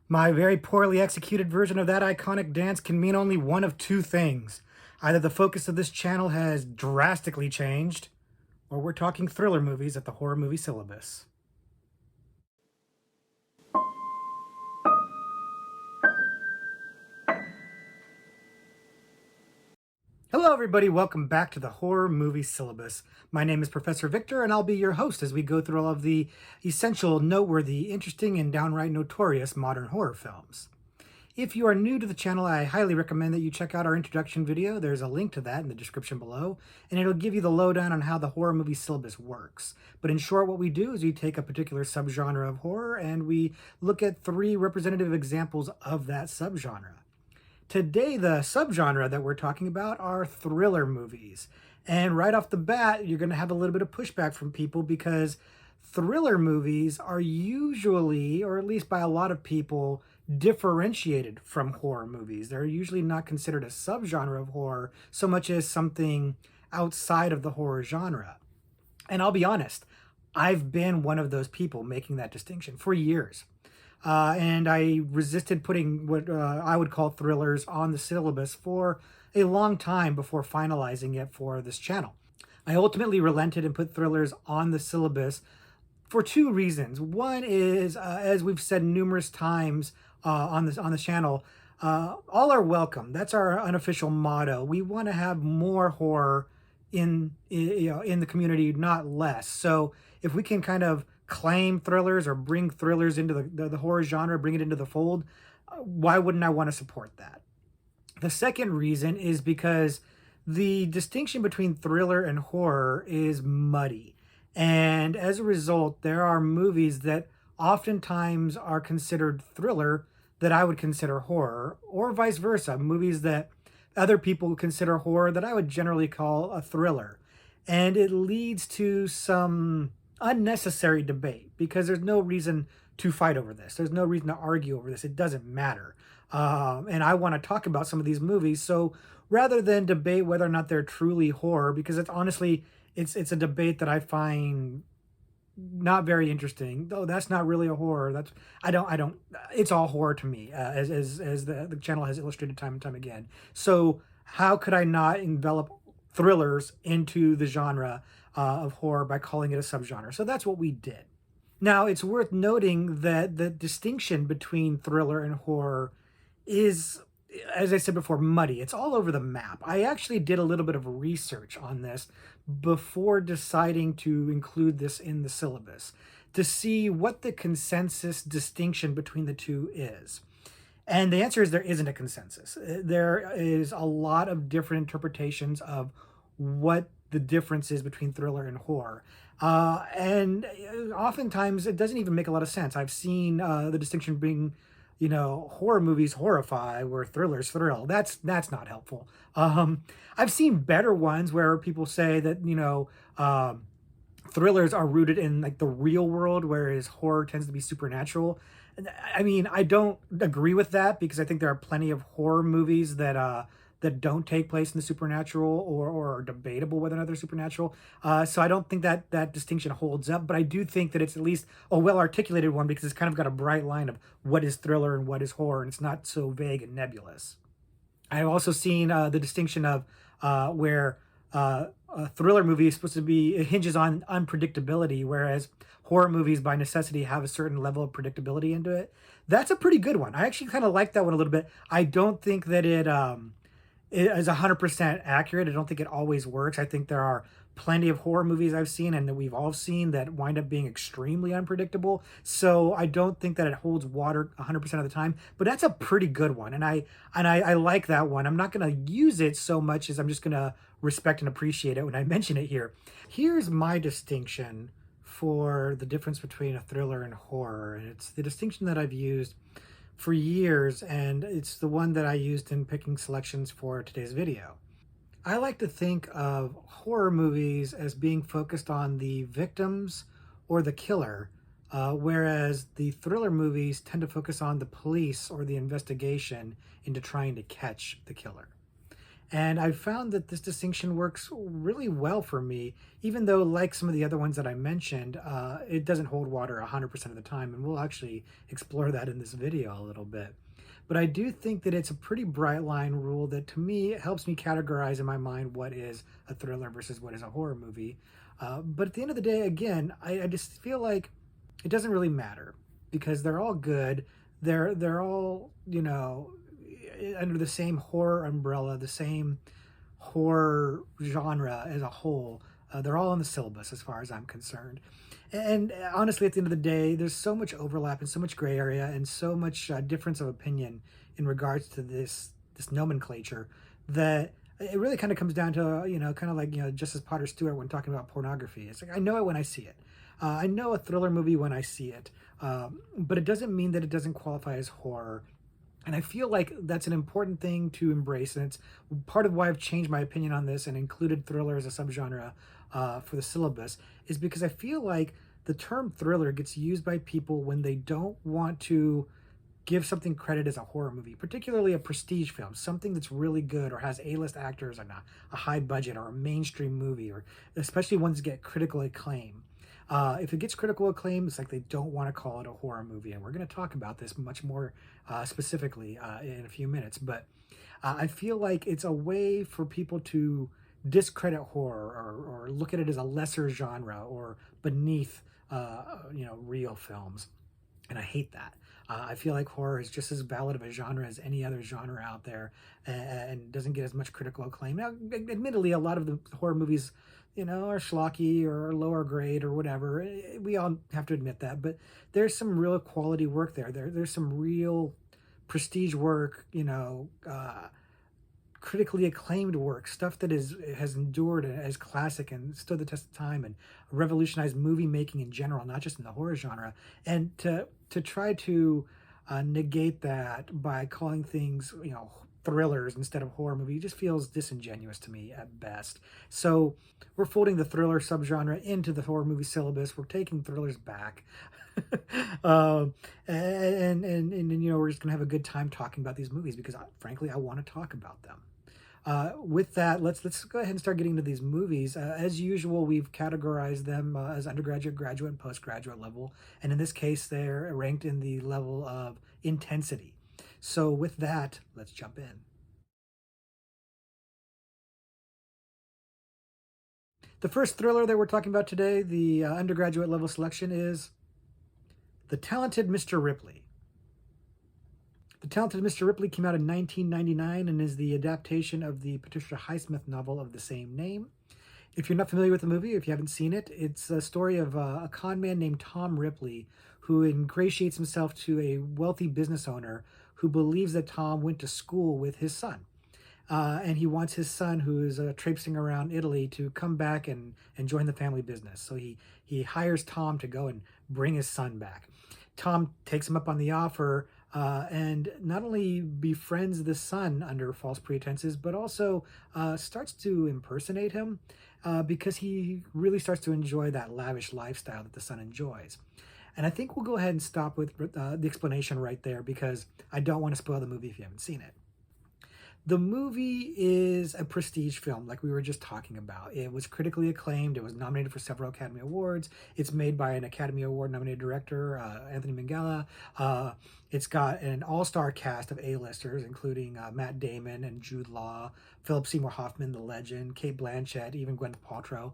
My very poorly executed version of that iconic dance can mean only one of two things. Either the focus of this channel has drastically changed, or we're talking thriller movies at the Horror Movie Syllabus. Hello everybody, welcome back to the Horror Movie Syllabus. My name is Professor Victor and I'll be your host as we go through all of the essential, noteworthy, interesting, and downright notorious modern horror films. If you are new to the channel, I highly recommend that you check out our introduction video. There's a link to that in the description below, and it'll give you the lowdown on how the horror movie syllabus works. But in short, what we do is we take a particular subgenre of horror and we look at 3 representative examples of that subgenre. Today, the subgenre that we're talking about are thriller movies. And right off the bat, you're going to have a little bit of pushback from people because thriller movies are usually, or at least by a lot of people, differentiated from horror movies. They're usually not considered a subgenre of horror so much as something outside of the horror genre. And I'll be honest, I've been one of those people making that distinction for years. And I resisted putting what I would call thrillers on the syllabus for a long time before finalizing it for this channel. I ultimately relented and put thrillers on the syllabus for 2 reasons. One is, as we've said numerous times on the channel, all are welcome. That's our unofficial motto. We want to have more horror in the community, not less. So if we can kind of claim thrillers or bring thrillers into the horror genre, bring it into the fold, why wouldn't I want to support that? The second reason is because the distinction between thriller and horror is muddy. And as a result, there are movies that oftentimes are considered thriller that I would consider horror, or vice versa, movies that other people consider horror that I would generally call a thriller. And it leads to some unnecessary debate because there's no reason to fight over this. There's no reason to argue over this. It doesn't matter. And I want to talk about some of these movies. So rather than debate whether or not they're truly horror, because it's honestly, it's a debate that I find not very interesting. Though that's not really a horror. I don't. It's all horror to me, as the channel has illustrated time and time again. So how could I not envelop thrillers into the genre of horror by calling it a subgenre? So that's what we did. Now, it's worth noting that the distinction between thriller and horror is, as I said before, muddy. It's all over the map. I actually did a little bit of research on this before deciding to include this in the syllabus to see what the consensus distinction between the two is. And the answer is there isn't a consensus. There is a lot of different interpretations of what the difference is between thriller and horror. And oftentimes it doesn't even make a lot of sense. I've seen the distinction being, horror movies horrify where thrillers thrill. That's not helpful. I've seen better ones where people say that, thrillers are rooted in like the real world, whereas horror tends to be supernatural. I mean, I don't agree with that because I think there are plenty of horror movies that don't take place in the supernatural or are debatable whether or not they're supernatural. So I don't think that distinction holds up, but I do think that it's at least a well-articulated one because it's kind of got a bright line of what is thriller and what is horror, and it's not so vague and nebulous. I've also seen the distinction of where a thriller movie is supposed to be, it hinges on unpredictability, whereas horror movies by necessity have a certain level of predictability into it. That's a pretty good one. I actually kind of like that one a little bit. I don't think that it is 100% accurate. I don't think it always works. I think there are plenty of horror movies I've seen and that we've all seen that wind up being extremely unpredictable. So I don't think that it holds water 100% of the time, but that's a pretty good one. And I like that one. I'm not going to use it so much as I'm just going to respect and appreciate it when I mention it here. Here's my distinction for the difference between a thriller and horror. And it's the distinction that I've used for years, and it's the one that I used in picking selections for today's video. I like to think of horror movies as being focused on the victims or the killer, whereas the thriller movies tend to focus on the police or the investigation into trying to catch the killer. And I found that this distinction works really well for me, even though, like some of the other ones that I mentioned, it doesn't hold water 100% of the time. And we'll actually explore that in this video a little bit. But I do think that it's a pretty bright line rule that to me helps me categorize in my mind what is a thriller versus what is a horror movie. But at the end of the day, again, I just feel like it doesn't really matter because they're all good. They're all, under the same horror umbrella, the same horror genre as a whole. They're all in the syllabus as far as I'm concerned. And honestly, at the end of the day, there's so much overlap and so much gray area and so much difference of opinion in regards to this nomenclature that it really kind of comes down to, kind of like, Justice Potter Stewart when talking about pornography. It's like, I know it when I see it. I know a thriller movie when I see it, but it doesn't mean that it doesn't qualify as horror. And I feel like that's an important thing to embrace. And it's part of why I've changed my opinion on this and included thriller as a subgenre for the syllabus, is because I feel like the term thriller gets used by people when they don't want to give something credit as a horror movie, particularly a prestige film, something that's really good or has A-list actors and a high budget, or a mainstream movie, or especially ones that get critical acclaim. If it gets critical acclaim, it's like they don't want to call it a horror movie. And we're going to talk about this much more specifically in a few minutes. But I feel like it's a way for people to discredit horror, or look at it as a lesser genre or beneath, real films. And I hate that. I feel like horror is just as valid of a genre as any other genre out there, and doesn't get as much critical acclaim. Now, admittedly, a lot of the horror movies, are schlocky or lower grade or whatever. We all have to admit that. But there's some real quality work there. There's some real prestige work, critically acclaimed work, stuff that has endured as classic and stood the test of time and revolutionized movie making in general, not just in the horror genre. And to try to negate that by calling things, thrillers instead of horror movie, just feels disingenuous to me at best. So we're folding the thriller subgenre into the horror movie syllabus. We're taking thrillers back. And we're just gonna have a good time talking about these movies because frankly I want to talk about them. With that, let's go ahead and start getting into these movies. As usual, we've categorized them as undergraduate, graduate, and postgraduate level, and in this case, they're ranked in the level of intensity. So with that, let's jump in. The first thriller that we're talking about today, the undergraduate level selection, is The Talented Mr. Ripley. The Talented Mr. Ripley came out in 1999 and is the adaptation of the Patricia Highsmith novel of the same name. If you're not familiar with the movie, if you haven't seen it, it's a story of a con man named Tom Ripley who ingratiates himself to a wealthy business owner who believes that Tom went to school with his son. And he wants his son, who is traipsing around Italy, to come back and join the family business. So he hires Tom to go and bring his son back. Tom takes him up on the offer, and not only befriends the son under false pretenses, but also starts to impersonate him because he really starts to enjoy that lavish lifestyle that the son enjoys. And I think we'll go ahead and stop with the explanation right there because I don't want to spoil the movie if you haven't seen it. The movie is a prestige film, like we were just talking about. It was critically acclaimed. It was nominated for several Academy Awards. It's made by an Academy Award-nominated director, Anthony Minghella. It's got an all-star cast of A-listers, including Matt Damon and Jude Law, Philip Seymour Hoffman, the legend, Cate Blanchett, even Gwyneth Paltrow.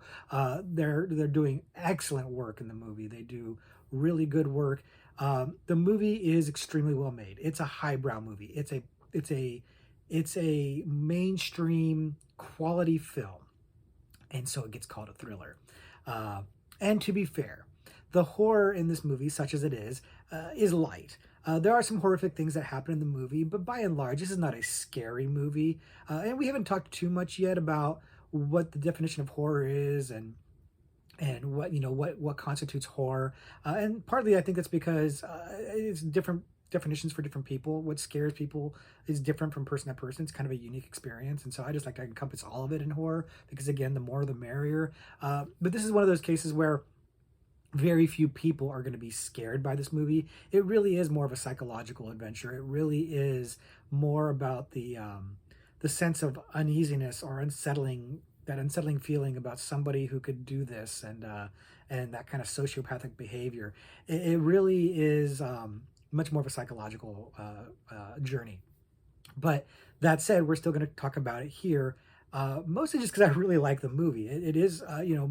They're doing excellent work in the movie. They do really good work. The movie is extremely well made. It's a highbrow movie. It's a mainstream quality film, and so it gets called a thriller. And to be fair, the horror in this movie, such as it is light. There are some horrific things that happen in the movie, but by and large, this is not a scary movie. And we haven't talked too much yet about what the definition of horror is and what constitutes horror. And partly, I think that's because it's different definitions for different people. What scares people is different from person to person. It's kind of a unique experience, and so I just like to encompass all of it in horror because, again, the more the merrier. But this is one of those cases where very few people are going to be scared by this movie. It really is more of a psychological adventure. It really is more about the sense of uneasiness or unsettling, that unsettling feeling about somebody who could do this, and that kind of sociopathic behavior. It really is much more of a psychological journey. But that said, we're still going to talk about it here, mostly just because I really like the movie. It is,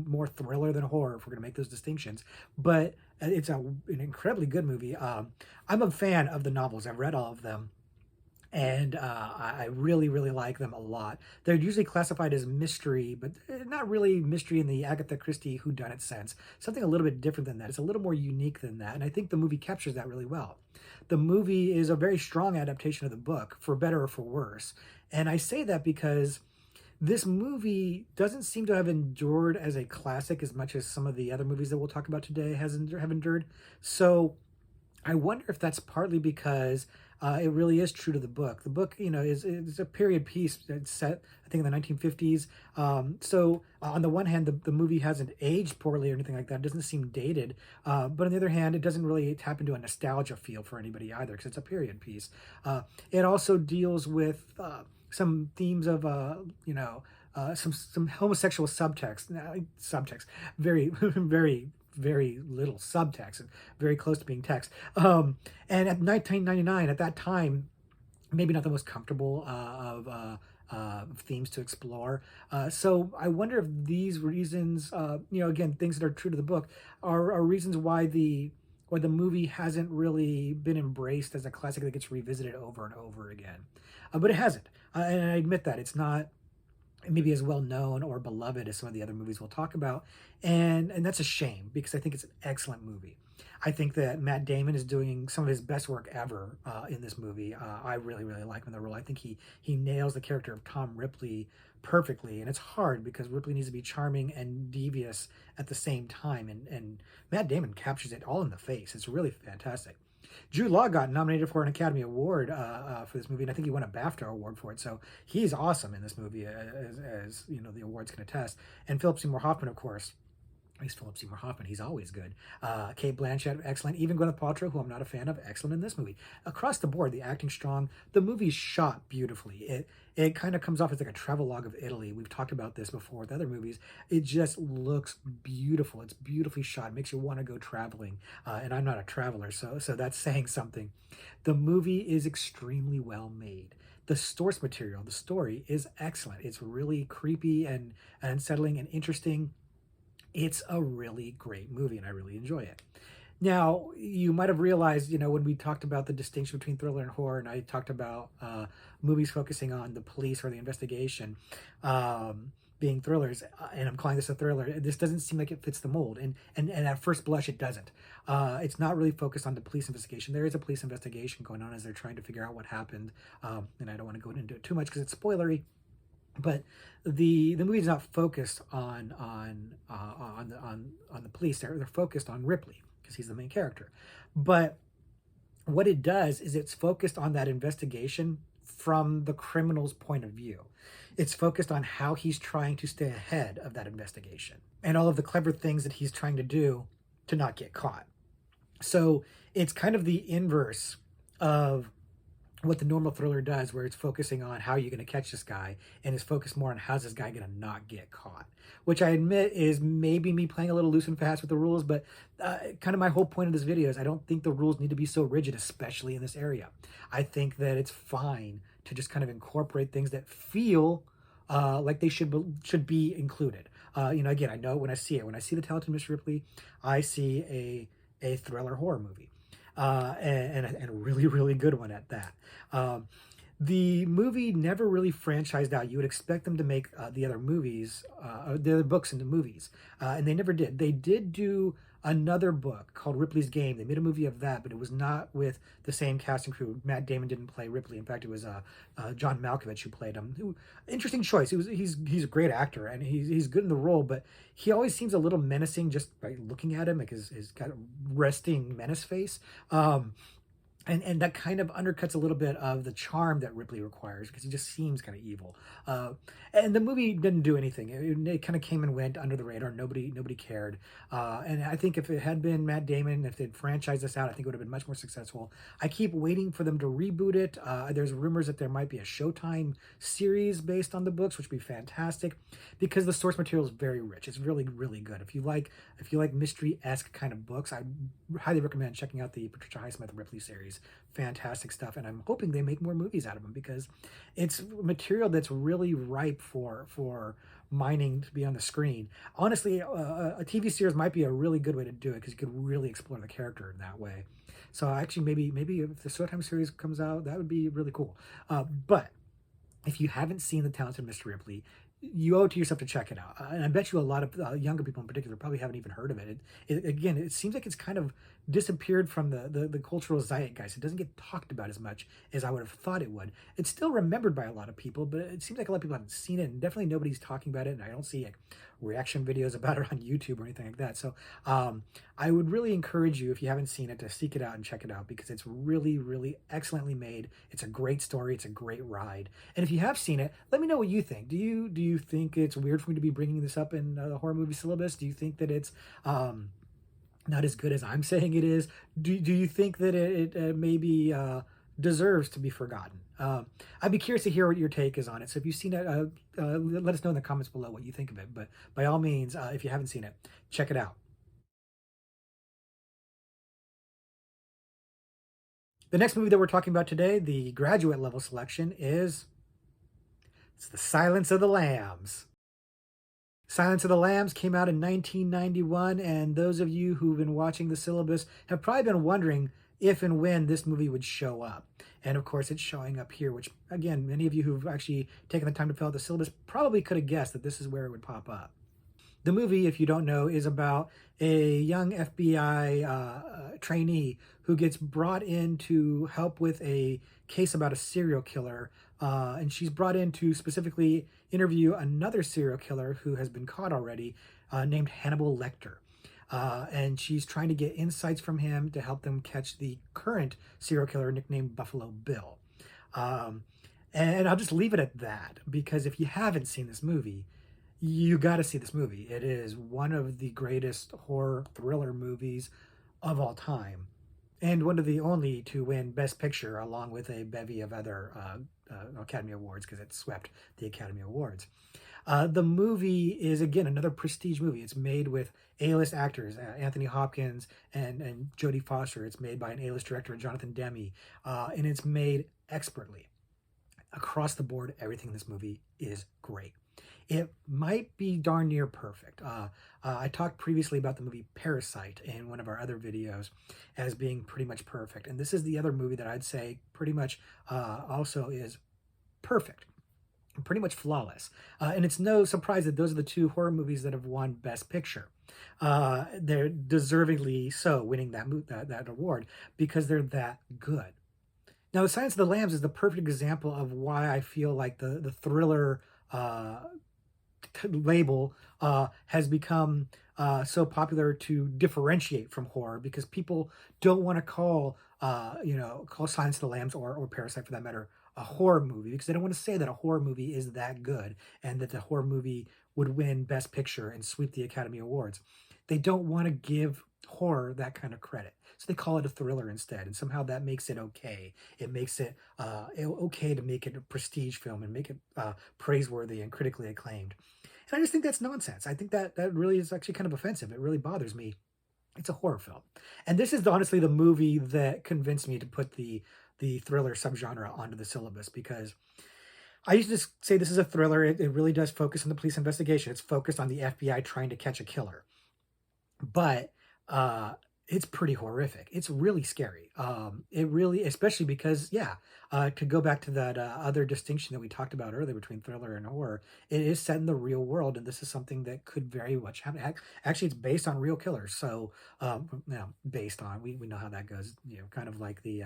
more thriller than horror, if we're going to make those distinctions. But it's an incredibly good movie. I'm a fan of the novels. I've read all of them, and I really, really like them a lot. They're usually classified as mystery, but not really mystery in the Agatha Christie whodunit sense. Something a little bit different than that. It's a little more unique than that, and I think the movie captures that really well. The movie is a very strong adaptation of the book, for better or for worse. And I say that because this movie doesn't seem to have endured as a classic as much as some of the other movies that we'll talk about today have endured. So I wonder if that's partly because it really is true to the book. The book, is a period piece. It's set, I think, in the 1950s. On the one hand, the movie hasn't aged poorly or anything like that. It doesn't seem dated. But on the other hand, it doesn't really tap into a nostalgia feel for anybody either, because it's a period piece. It also deals with some themes of, some homosexual subtext, very, very, very little subtext, and very close to being text. And at 1999, at that time, maybe not the most comfortable of themes to explore. So I wonder if these reasons, again, things that are true to the book, are reasons why the movie hasn't really been embraced as a classic that gets revisited over and over again. But it hasn't, and I admit that it's not maybe as well known or beloved as some of the other movies we'll talk about, and that's a shame, because I think it's an excellent movie. I think that Matt Damon is doing some of his best work ever in this movie. I really, really like him in the role. I think he nails the character of Tom Ripley perfectly, and it's hard because Ripley needs to be charming and devious at the same time, and Matt Damon captures it all in the face. It's really fantastic. Jude Law got nominated for an Academy Award for this movie, and I think he won a BAFTA award for it. So he's awesome in this movie, as the awards can attest. And Philip Seymour Hoffman, of course. He's Philip Seymour Hoffman. He's always good. Kate Blanchett, excellent. Even Gwyneth Paltrow, who I'm not a fan of, excellent in this movie. Across the board, the acting strong. The movie's shot beautifully. It kind of comes off as like a travelogue of Italy. We've talked about this before with other movies. It just looks beautiful. It's beautifully shot. It makes you want to go traveling. And I'm not a traveler, so that's saying something. The movie is extremely well made. The source material, the story, is excellent. It's really creepy and unsettling and interesting. It's a really great movie, and I really enjoy it. Now, you might have realized, when we talked about the distinction between thriller and horror, and I talked about movies focusing on the police or the investigation being thrillers, and I'm calling this a thriller, this doesn't seem like it fits the mold. And at first blush, it doesn't. It's not really focused on the police investigation. There is a police investigation going on as they're trying to figure out what happened, and I don't want to go into it too much because it's spoilery. But the movie is not focused on the police. They're focused on Ripley because he's the main character. But what it does is it's focused on that investigation from the criminal's point of view. It's focused on how he's trying to stay ahead of that investigation and all of the clever things that he's trying to do to not get caught. So it's kind of the inverse of what the normal thriller does, where it's focusing on how you're going to catch this guy, and is focused more on how's this guy going to not get caught, which I admit is maybe me playing a little loose and fast with the rules. But kind of my whole point of this video is I don't think the rules need to be so rigid, especially in this area. I think that it's fine to just kind of incorporate things that feel like they should be included. Again, I know when I see the Talented Mr Ripley, I see a thriller horror movie. And a really, really good one at that. The movie never really franchised out. You would expect them to make the other movies, the other books into movies, and they never did. They did do another book called Ripley's Game. They made a movie of that, but it was not with the same cast and crew. Matt Damon didn't play Ripley. In fact, it was John Malkovich who played him. Interesting choice. He's a great actor, and he's good in the role, but he always seems a little menacing just by looking at him, like his kind of resting menace face. and that kind of undercuts a little bit of the charm that Ripley requires because he just seems kind of evil. Uh, and the movie didn't do anything. It kind of came and went under the radar. Nobody cared. And I think if it had been Matt Damon, if they'd franchised this out, I think it would have been much more successful. I keep waiting for them to reboot it. There's rumors that there might be a Showtime series based on the books, which would be fantastic because the source material is very rich. It's really good. If you like mystery esque kind of books, I highly recommend checking out the Patricia Highsmith Ripley series. Fantastic stuff, and I'm hoping they make more movies out of them because it's material that's really ripe for mining to be on the screen. Honestly, a TV series might be a really good way to do it because you could really explore the character in that way. So actually, maybe if the Showtime series comes out, that would be really cool. But if you haven't seen The Talented Mr. Ripley, you owe it to yourself to check it out. And I bet you a lot of younger people in particular probably haven't even heard of it. Again, it seems like it's kind of disappeared from the cultural zeitgeist. It doesn't get talked about as much as I would have thought it would. It's still remembered by a lot of people, but it seems like a lot of people haven't seen it, and definitely nobody's talking about it. And I don't see like reaction videos about it on YouTube or anything like that. So I would really encourage you, if you haven't seen it, to seek it out and check it out because it's really excellently made. It's a great story. It's a great ride. And if you have seen it, let me know what you think. Do you think it's weird for me to be bringing this up in the horror movie syllabus? Do you think that it's not as good as I'm saying it is? Do you think that it maybe deserves to be forgotten? I'd be curious to hear what your take is on it. So if you've seen it, let us know in the comments below what you think of it. But by all means, if you haven't seen it, check it out. The next movie that we're talking about today, the graduate level selection, is it's The Silence of the Lambs. Silence of the Lambs came out in 1991, and those of you who've been watching the syllabus have probably been wondering if and when this movie would show up. And of course, it's showing up here, which, again, many of you who've actually taken the time to fill out the syllabus probably could have guessed that this is where it would pop up. The movie, if you don't know, is about a young FBI trainee who gets brought in to help with a case about a serial killer. And she's brought in to specifically interview another serial killer who has been caught already, named Hannibal Lecter. And she's trying to get insights from him to help them catch the current serial killer nicknamed Buffalo Bill. And I'll just leave it at that because if you haven't seen this movie, you got to see this movie. It is one of the greatest horror thriller movies of all time, and one of the only to win Best Picture along with a bevy of other Academy Awards because it swept the Academy Awards. The movie is, again, another prestige movie. It's made with A-list actors, Anthony Hopkins and Jodie Foster. It's made by an A-list director, Jonathan Demme, and it's made expertly. Across the board, everything in this movie is great. It might be darn near perfect. I talked previously about the movie Parasite in one of our other videos as being pretty much perfect. And this is the other movie that I'd say pretty much also is perfect, pretty much flawless. And it's no surprise that those are the two horror movies that have won Best Picture. They're deservingly so winning that award because they're that good. Now, The Silence of the Lambs is the perfect example of why I feel like the thriller label has become so popular to differentiate from horror because people don't want to call Silence of the Lambs or Parasite for that matter a horror movie because they don't want to say that a horror movie is that good and that the horror movie would win Best Picture and sweep the Academy Awards. They don't want to give horror that kind of credit. So they call it a thriller instead. And somehow that makes it okay. It makes it okay to make it a prestige film and make it praiseworthy and critically acclaimed. And I just think that's nonsense. I think that really is actually kind of offensive. It really bothers me. It's a horror film. And this is honestly the movie that convinced me to put the thriller subgenre onto the syllabus because I used to say this is a thriller. It really does focus on the police investigation. It's focused on the FBI trying to catch a killer. But it's pretty horrific. It's really scary. It really, especially because, yeah, to go back to that other distinction that we talked about earlier between thriller and horror, it is set in the real world, and this is something that could very much happen. Actually, it's based on real killers. So, based on, we know how that goes. Kind of like the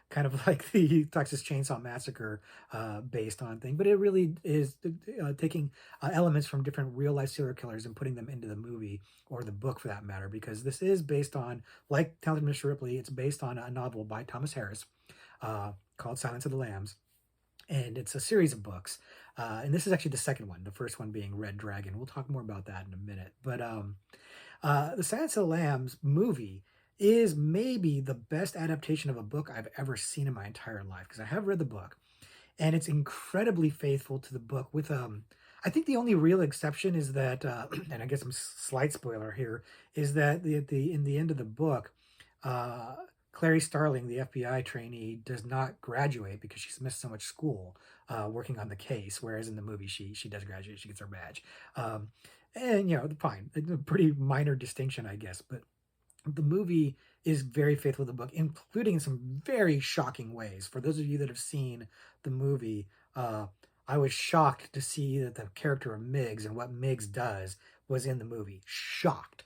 kind of like the Texas Chainsaw Massacre based on thing, but it really is taking elements from different real life serial killers and putting them into the movie or the book for that matter, because this is based on, like Talented Mr. Ripley, it's based on a novel by Thomas Harris called Silence of the Lambs, and it's a series of books. And this is actually the second one, the first one being Red Dragon. We'll talk more about that in a minute. But the Silence of the Lambs movie is maybe the best adaptation of a book I've ever seen in my entire life, because I have read the book and it's incredibly faithful to the book. With I think the only real exception is that, and I guess some slight spoiler here, is that the in the end of the book, uh, Clary Starling, the FBI trainee, does not graduate because she's missed so much school working on the case. Whereas in the movie, she does graduate; she gets her badge. Um, and fine, a pretty minor distinction, I guess, but the movie is very faithful to the book, including in some very shocking ways. For those of you that have seen the movie, I was shocked to see that the character of Miggs and what Miggs does was in the movie. Shocked.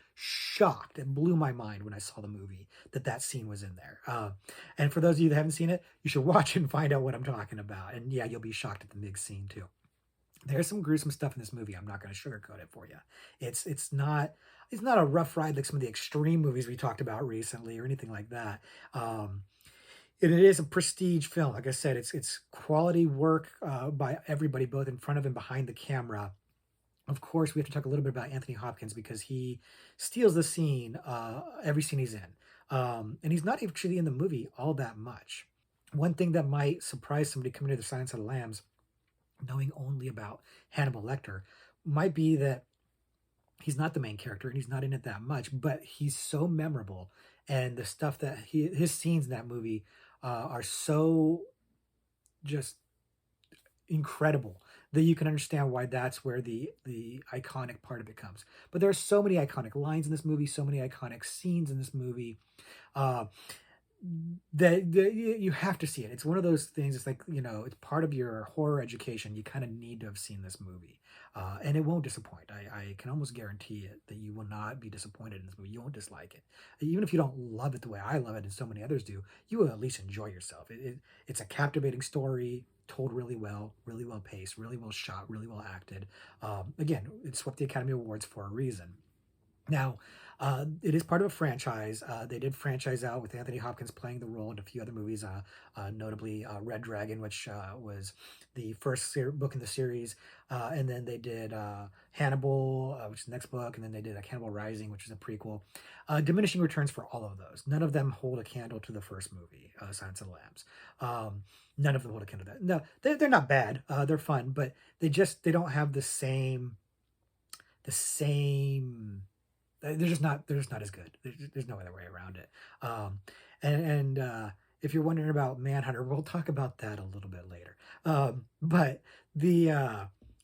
It blew my mind when I saw the movie that that scene was in there. And for those of you that haven't seen it, you should watch it and find out what I'm talking about. And yeah, you'll be shocked at the Miggs scene too. There's some gruesome stuff in this movie. I'm not going to sugarcoat it for you. It's not a rough ride like some of the extreme movies we talked about recently or anything like that. It is a prestige film. Like I said, it's quality work by everybody, both in front of and behind the camera. Of course, we have to talk a little bit about Anthony Hopkins because he steals the scene every scene he's in, and he's not actually in the movie all that much. One thing that might surprise somebody coming to the Silence of the Lambs, knowing only about Hannibal Lecter, might be that he's not the main character and he's not in it that much, but he's so memorable, and the stuff that his scenes in that movie are so just incredible that you can understand why that's where the iconic part of it comes. But there are so many iconic lines in this movie, so many iconic scenes in this movie. Uh, that you have to see it. It's one of those things. It's like, it's part of your horror education. You kind of need to have seen this movie, and it won't disappoint. I can almost guarantee it that you will not be disappointed in this movie. You won't dislike it, even if you don't love it the way I love it and so many others do. You will at least enjoy yourself. It's a captivating story, told really well paced, really well shot, really well acted. Again, it swept the Academy Awards for a reason. Now, it is part of a franchise. They did franchise out with Anthony Hopkins playing the role in a few other movies, notably Red Dragon, which was the first book in the series. And then they did Hannibal, which is the next book. And then they did Cannibal Rising, which is a prequel. Diminishing returns for all of those. None of them hold a candle to the first movie, Silence of the Lambs. None of them hold a candle to that. No, they're not bad. They're fun, but they don't have the same they're just not as good. There's no other way around it. And if you're wondering about Manhunter, we'll talk about that a little bit later. But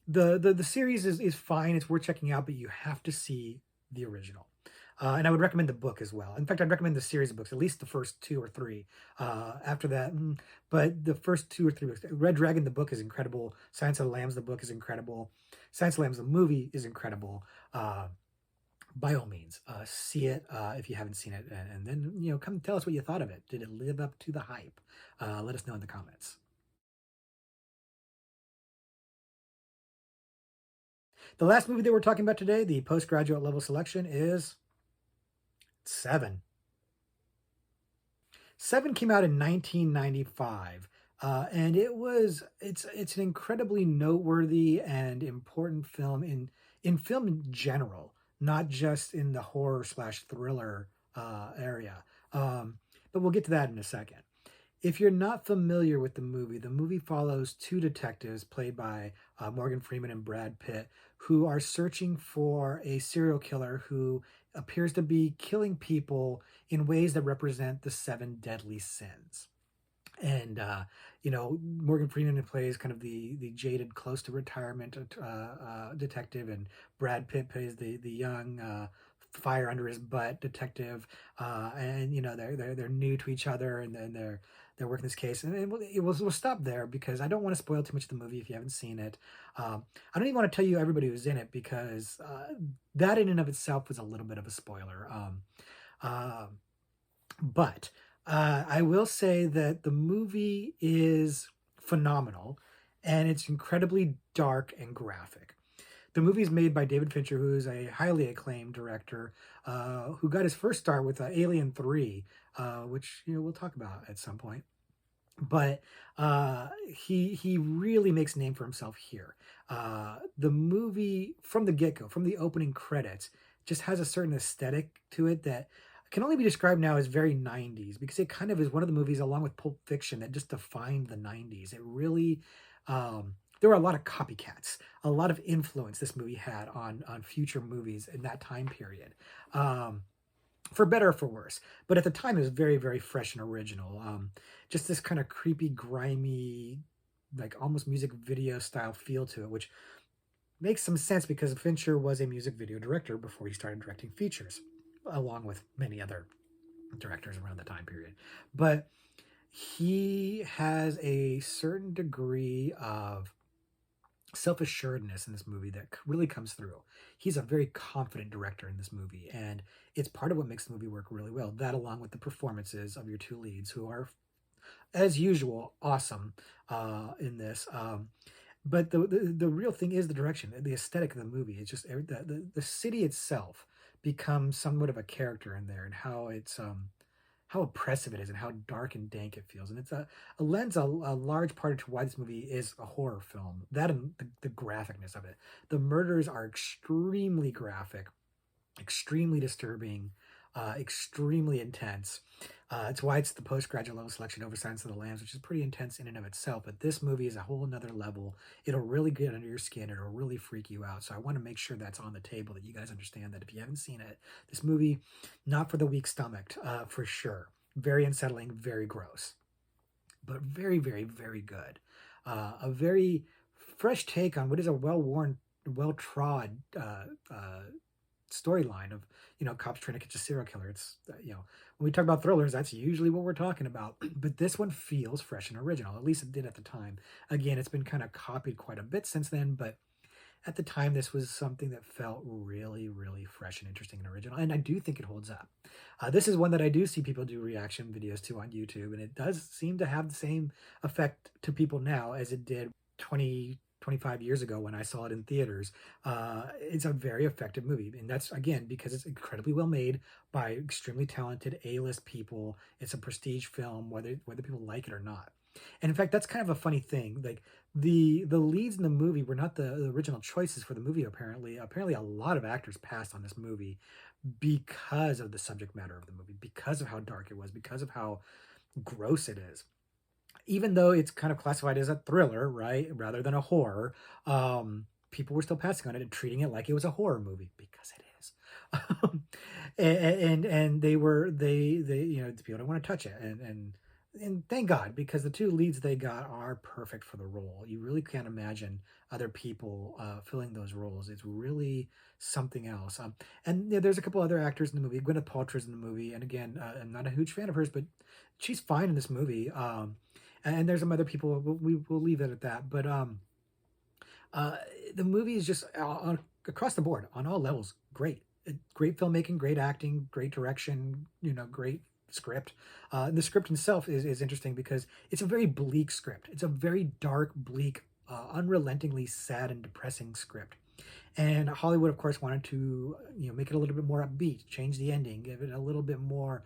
the series is fine. It's worth checking out, but you have to see the original. And I would recommend the book as well. In fact, I'd recommend the series of books, at least the first two or three. After that, but the first two or three books. Red Dragon, the book is incredible. Silence of the Lambs, the book is incredible. Silence of the Lambs, the movie is incredible. By all means, see it if you haven't seen it, and then come tell us what you thought of it. Did it live up to the hype? Let us know in the comments. The last movie that we're talking about today, the postgraduate level selection, is Seven. Seven came out in 1995. And it's an incredibly noteworthy and important film in film in general, not just in the horror slash thriller area. But we'll get to that in a second. If you're not familiar with the movie follows two detectives played by Morgan Freeman and Brad Pitt, who are searching for a serial killer who appears to be killing people in ways that represent the seven deadly sins. And Morgan Freeman plays kind of the jaded, close to retirement detective, and Brad Pitt plays the young, fire under his butt detective. And they're new to each other, and then they're working this case. And we'll stop there because I don't want to spoil too much of the movie if you haven't seen it. I don't even want to tell you everybody who's in it because that in and of itself was a little bit of a spoiler. But I will say that the movie is phenomenal, and it's incredibly dark and graphic. The movie is made by David Fincher, who is a highly acclaimed director, who got his first start with Alien 3, which we'll talk about at some point. But he really makes a name for himself here. The movie from the get go, from the opening credits, just has a certain aesthetic to it that can only be described now as very 90s, because it kind of is one of the movies, along with Pulp Fiction, that just defined the 90s. It really, there were a lot of copycats, a lot of influence this movie had on future movies in that time period. For better or for worse. But at the time, it was very, very fresh and original. Just this kind of creepy, grimy, like almost music video style feel to it, which makes some sense because Fincher was a music video director before he started directing features, along with many other directors around the time period. But he has a certain degree of self-assuredness in this movie that really comes through. He's a very confident director in this movie, and it's part of what makes the movie work really well. That, along with the performances of your two leads, who are, as usual, awesome in this. But the real thing is the direction, the aesthetic of the movie. It's just the city itself becomes somewhat of a character in there, and how oppressive it is and how dark and dank it feels. And it's a lends a large part to why this movie is a horror film. That and the graphicness of it. The murders are extremely graphic, extremely disturbing, extremely intense. It's why it's the postgraduate level selection over Silence of the Lambs, which is pretty intense in and of itself. But this movie is a whole nother level. It'll really get under your skin. It'll really freak you out. So I want to make sure that's on the table, that you guys understand that if you haven't seen it, this movie, not for the weak stomached, for sure. Very unsettling, very gross, but very, very, very good. A very fresh take on what is a well-worn, well-trod storyline of cops trying to catch a serial killer. It's when we talk about thrillers, that's usually what we're talking about. But this one feels fresh and original. At least it did at the time. Again, it's been kind of copied quite a bit since then, but at the time, this was something that felt really, really fresh and interesting and original. And I do think it holds up. This is one that I do see people do reaction videos to on YouTube, and it does seem to have the same effect to people now as it did 25 years ago when I saw it in theaters. It's a very effective movie. And that's, again, because it's incredibly well made by extremely talented A-list people. It's a prestige film, whether people like it or not. And in fact, that's kind of a funny thing. Like the leads in the movie were not the original choices for the movie. Apparently, a lot of actors passed on this movie because of the subject matter of the movie, because of how dark it was, because of how gross it is. Even though it's kind of classified as a thriller, right, rather than a horror, people were still passing on it and treating it like it was a horror movie, because it is. And people don't want to touch it, and thank God, because the two leads they got are perfect for the role. You really can't imagine other people filling those roles. It's really something else. And there's a couple other actors in the movie. Gwyneth Paltrow's in the movie, and again, I'm not a huge fan of hers, but she's fine in this movie. And there's some other people. We'll leave it at that. But the movie is just across the board, on all levels, great. Great filmmaking, great acting, great direction. Great script. The script itself is interesting because it's a very bleak script. It's a very dark, bleak, unrelentingly sad and depressing script. And Hollywood, of course, wanted to make it a little bit more upbeat, change the ending, give it a little bit more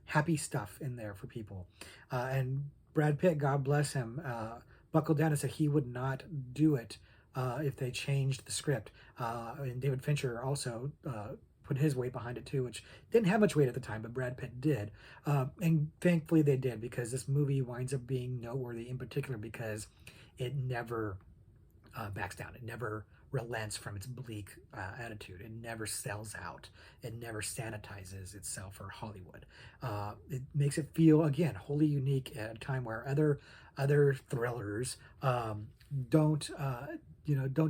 happy stuff in there for people. And Brad Pitt, God bless him, buckled down and said he would not do it if they changed the script. And David Fincher also put his weight behind it too, which didn't have much weight at the time, but Brad Pitt did. And thankfully they did, because this movie winds up being noteworthy in particular because it never backs down. It never relents from its bleak attitude. It never sells out. It never sanitizes itself for Hollywood. It makes it feel, again, wholly unique at a time where other thrillers don't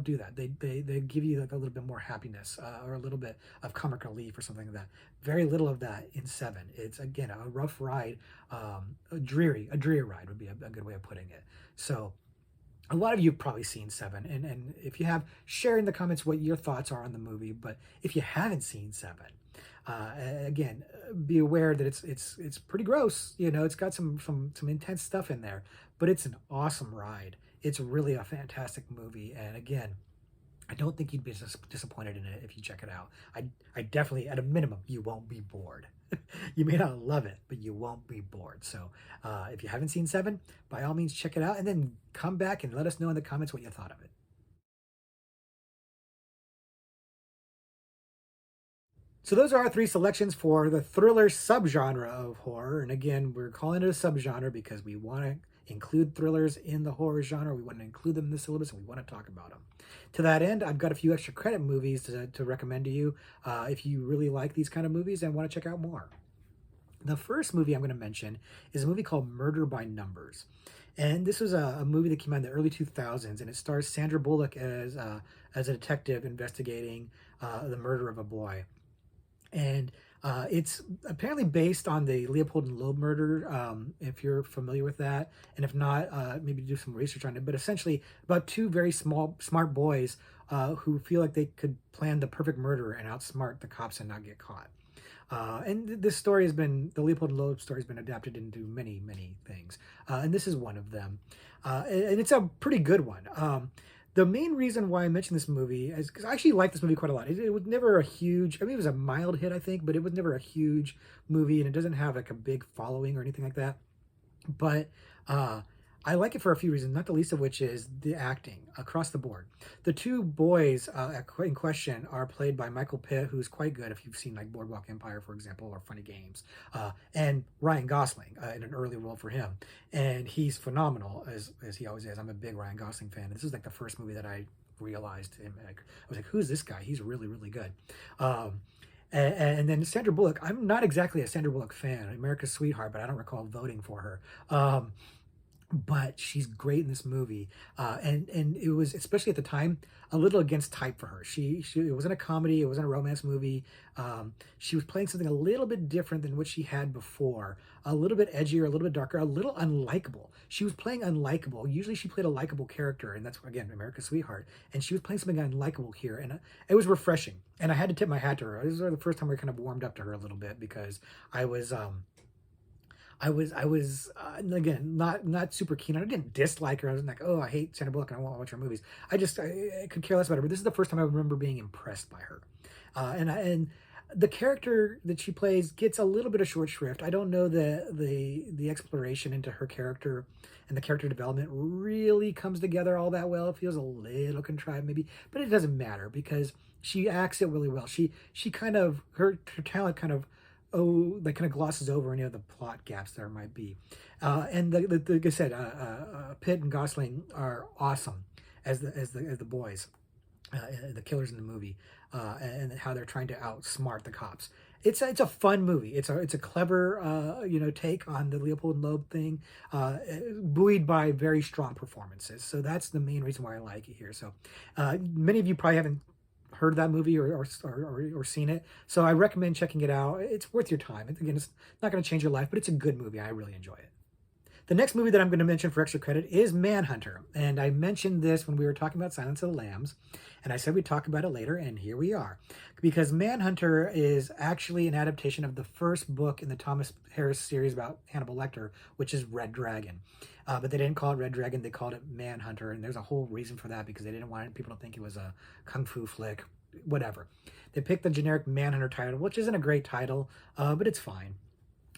do that. They give you like a little bit more happiness or a little bit of comic relief or something like that. Very little of that in Seven. It's, again, a rough ride, a dreary ride would be a good way of putting it. So a lot of you have probably seen Seven, and if you have, share in the comments what your thoughts are on the movie. But if you haven't seen Seven, Again, be aware that it's pretty gross. You know, it's got some intense stuff in there, but it's an awesome ride. It's really a fantastic movie, and again, I don't think you'd be disappointed in it if you check it out. I definitely, at a minimum, you won't be bored. You may not love it, but you won't be bored. So if you haven't seen Seven, by all means, check it out and then come back and let us know in the comments what you thought of it. So those are our three selections for the thriller subgenre of horror. And again, we're calling it a subgenre because we want to include thrillers in the horror genre. We want to include them in the syllabus and we want to talk about them. To that end, I've got a few extra credit movies to recommend to you if you really like these kind of movies and want to check out more. The first movie I'm going to mention is a movie called Murder by Numbers. And this was a movie that came out in the early 2000s, and it stars Sandra Bullock as a detective investigating the murder of a boy. And it's apparently based on the Leopold and Loeb murder, if you're familiar with that. And if not, maybe do some research on it. But essentially, about two very smart boys who feel like they could plan the perfect murder and outsmart the cops and not get caught. And this story the Leopold and Loeb story has been adapted into many, many things. And this is one of them. And it's a pretty good one. The main reason why I mentioned this movie is because I actually like this movie quite a lot. It was never a huge, I mean, it was a mild hit, I think, but it was never a huge movie and it doesn't have like a big following or anything like that. But I like it for a few reasons, not the least of which is the acting across the board. The two boys in question are played by Michael Pitt, who's quite good if you've seen like Boardwalk Empire, for example, or Funny Games, and Ryan Gosling in an early role for him. And he's phenomenal, as he always is. I'm a big Ryan Gosling fan. This is like the first movie that I realized him. I was like, who's this guy? He's really, really good. And then Sandra Bullock, I'm not exactly a Sandra Bullock fan, America's Sweetheart, but I don't recall voting for her. But she's great in this movie, and it was, especially at the time, a little against type for her. It wasn't a comedy, it wasn't a romance movie. She was playing something a little bit different than what she had before, a little bit edgier, a little bit darker, a little unlikable. She was playing unlikable. Usually she played a likable character, and that's again America's Sweetheart. And she was playing something unlikable here, and it was refreshing. And I had to tip my hat to her. This was the first time I kind of warmed up to her a little bit because I was again not super keen. I didn't dislike her. I wasn't like, oh, I hate Sandra Bullock and I won't watch her movies. I could care less about her. But this is the first time I remember being impressed by her, and the character that she plays gets a little bit of short shrift. I don't know the exploration into her character and the character development really comes together all that well. It feels a little contrived maybe, but it doesn't matter because she acts it really well. She kind of her talent kind of that kind of glosses over any of the plot gaps there might be. And like I said, Pitt and Gosling are awesome as the boys, the killers in the movie, and how they're trying to outsmart the cops. It's a fun movie. It's a clever take on the Leopold and Loeb thing, buoyed by very strong performances. So that's the main reason why I like it here. So many of you probably haven't heard of that movie or seen it, so I recommend checking it out. It's worth your time. Again, it's not going to change your life, but it's a good movie. I really enjoy it. The next movie that I'm going to mention for extra credit is Manhunter, and I mentioned this when we were talking about Silence of the Lambs, and I said we'd talk about it later, and here we are, because Manhunter is actually an adaptation of the first book in the Thomas Harris series about Hannibal Lecter, which is Red Dragon. But they didn't call it Red Dragon, they called it Manhunter, and there's a whole reason for that because they didn't want people to think it was a kung fu flick, whatever. They picked the generic Manhunter title, which isn't a great title, but it's fine.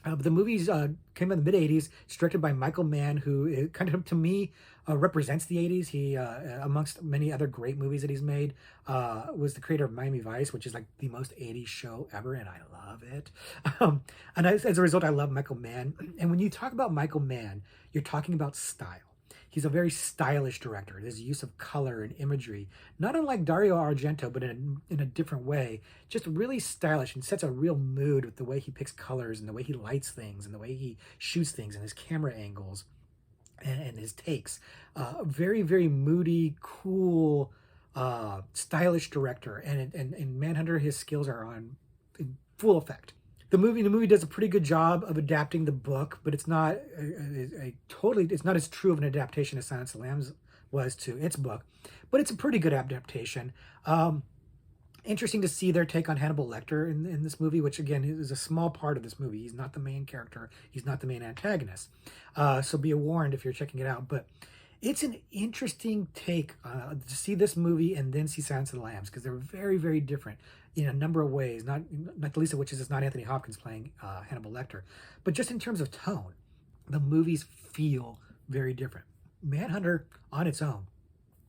But the movies came in the mid-'80s. It's directed by Michael Mann, who kind of, to me, represents the 80s. He, amongst many other great movies that he's made, was the creator of Miami Vice, which is like the most 80s show ever, and I love it. And as a result, I love Michael Mann. And when you talk about Michael Mann, you're talking about style. He's a very stylish director. His use of color and imagery, not unlike Dario Argento, but in a different way, just really stylish and sets a real mood with the way he picks colors and the way he lights things and the way he shoots things and his camera angles and his takes. Very, very moody, cool, stylish director. And in Manhunter, his skills are on in full effect. The movie does a pretty good job of adapting the book, but it's not it's not as true of an adaptation as Silence of the Lambs was to its book, but it's a pretty good adaptation. Interesting to see their take on Hannibal Lecter in this movie, which again is a small part of this movie. He's not the main character. He's not the main antagonist. So be warned if you're checking it out. But it's an interesting take to see this movie and then see Silence of the Lambs, because they're very, very different in a number of ways. Not the least of which is it's not Anthony Hopkins playing Hannibal Lecter, but just in terms of tone, the movies feel very different. Manhunter on its own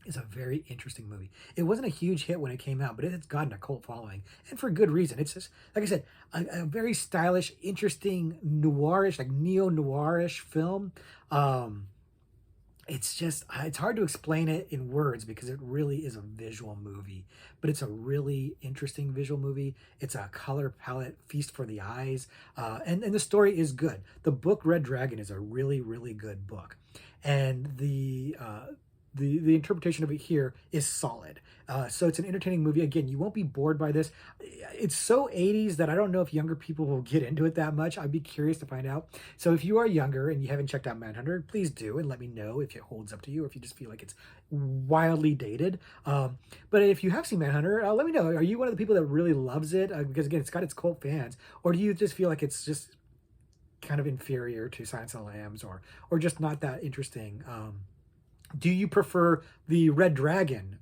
is a very interesting movie. It wasn't a huge hit when it came out, but it's gotten a cult following, and for good reason. It's just, like I said, a very stylish, interesting, noirish, like neo-noirish film. It's just, it's hard to explain it in words because it really is a visual movie, but it's a really interesting visual movie. It's a color palette feast for the eyes, and the story is good. The book Red Dragon is a really, really good book, and the interpretation of it here is solid. So it's an entertaining movie. Again, you won't be bored by this. It's so 80s that I don't know if younger people will get into it that much. I'd be curious to find out. So if you are younger and you haven't checked out Manhunter, please do, and let me know if it holds up to you or if you just feel like it's wildly dated. But if you have seen Manhunter, let me know. Are you one of the people that really loves it? Because again, it's got its cult fans. Or do you just feel like it's just kind of inferior to Silence of the Lambs, or just not that interesting? Do you prefer the Red Dragon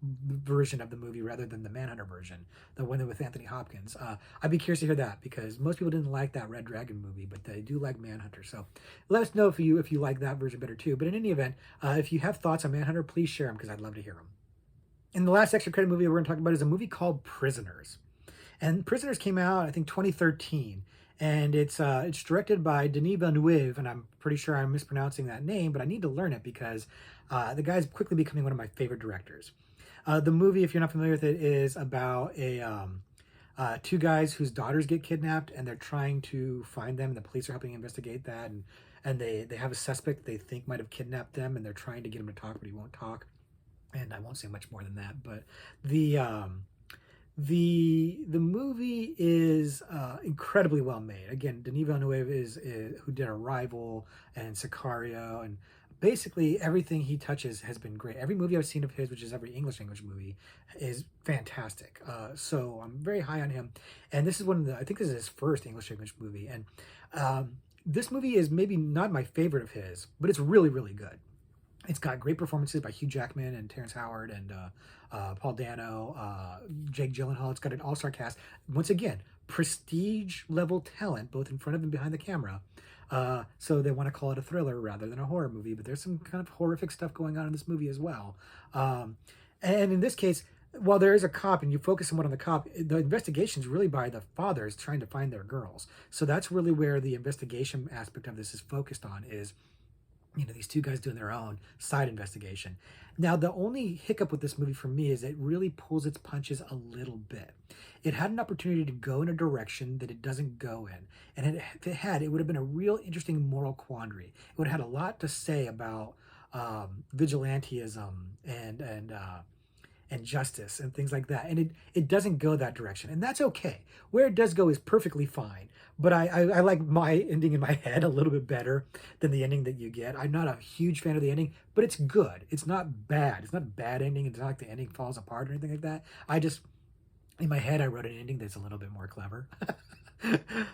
version of the movie rather than the Manhunter version, the one with Anthony Hopkins? I'd be curious to hear that, because most people didn't like that Red Dragon movie, but they do like Manhunter. So let us know if you like that version better too. But in any event, if you have thoughts on Manhunter, please share them, because I'd love to hear them. And the last extra credit movie we're going to talk about is a movie called Prisoners. And Prisoners came out, I think, 2013. And it's directed by Denis Villeneuve, and I'm pretty sure I'm mispronouncing that name, but I need to learn it because the guy's quickly becoming one of my favorite directors. The movie, if you're not familiar with it, is about two guys whose daughters get kidnapped, and they're trying to find them. And the police are helping investigate that, and they have a suspect they think might have kidnapped them, and they're trying to get him to talk, but he won't talk. And I won't say much more than that, but the movie is incredibly well made. Again, Denis Villeneuve is who did Arrival and Sicario, and basically everything he touches has been great. Every movie I've seen of his, which is every English movie, is fantastic. So I'm very high on him. And this is I think this is his first English movie. And this movie is maybe not my favorite of his, but it's really, really good. It's got great performances by Hugh Jackman and Terrence Howard and Paul Dano, Jake Gyllenhaal. It's got an all-star cast. Once again, prestige level talent, both in front of and behind the camera. So they want to call it a thriller rather than a horror movie, but there's some kind of horrific stuff going on in this movie as well. And in this case, while there is a cop and you focus somewhat on the cop, the investigation is really by the fathers trying to find their girls. So that's really where the investigation aspect of this is focused on, is these two guys doing their own side investigation. Now, the only hiccup with this movie for me is it really pulls its punches a little bit. It had an opportunity to go in a direction that it doesn't go in. And if it had, it would have been a real interesting moral quandary. It would have had a lot to say about vigilantism and justice and things like that. And it doesn't go that direction. And that's okay. Where it does go is perfectly fine. But I like my ending in my head a little bit better than the ending that you get. I'm not a huge fan of the ending, but it's good. It's not bad. It's not a bad ending. It's not like the ending falls apart or anything like that. In my head, I wrote an ending that's a little bit more clever.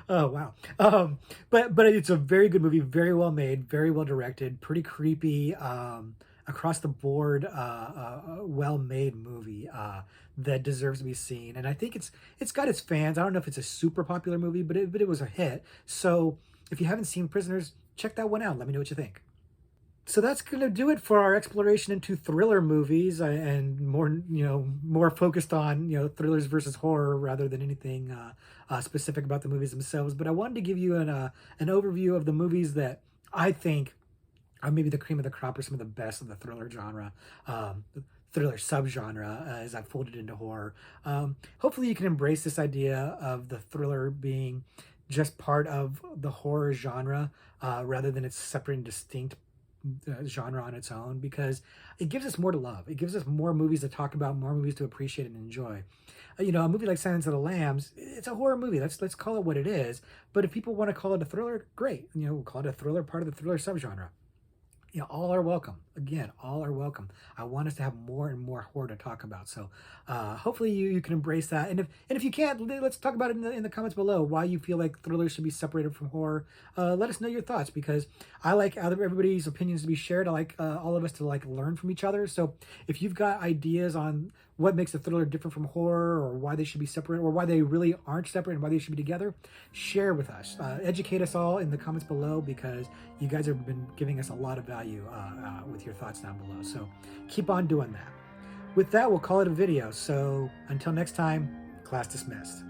Oh, wow. But it's a very good movie, very well made, very well directed, pretty creepy, across the board, well-made movie that deserves to be seen. And I think it's got its fans. I don't know if it's a super popular movie, but it was a hit. So if you haven't seen Prisoners, check that one out. Let me know what you think. So that's going to do it for our exploration into thriller movies, and more focused on, thrillers versus horror rather than anything specific about the movies themselves. But I wanted to give you an overview of the movies that I think are maybe the cream of the crop, or some of the best of the thriller genre, thriller subgenre, as I've folded into horror. Hopefully you can embrace this idea of the thriller being just part of the horror genre, rather than its separate and distinct genre on its own, because it gives us more to love. It gives us more movies to talk about, more movies to appreciate and enjoy. A movie like Silence of the Lambs, it's a horror movie. Let's call it what it is. But if people want to call it a thriller, great. We'll call it a thriller, part of the thriller subgenre. All are welcome. Again, all are welcome. I want us to have more and more horror to talk about. So hopefully you can embrace that. And if you can't, let's talk about it in the comments below. Why you feel like thrillers should be separated from horror. Let us know your thoughts, because I like everybody's opinions to be shared. I like all of us to learn from each other. So if you've got ideas on what makes a thriller different from horror, or why they should be separate, or why they really aren't separate and why they should be together, share with us. Educate us all in the comments below, because you guys have been giving us a lot of value with your thoughts down below. So keep on doing that. With that, we'll call it a video. So until next time, class dismissed.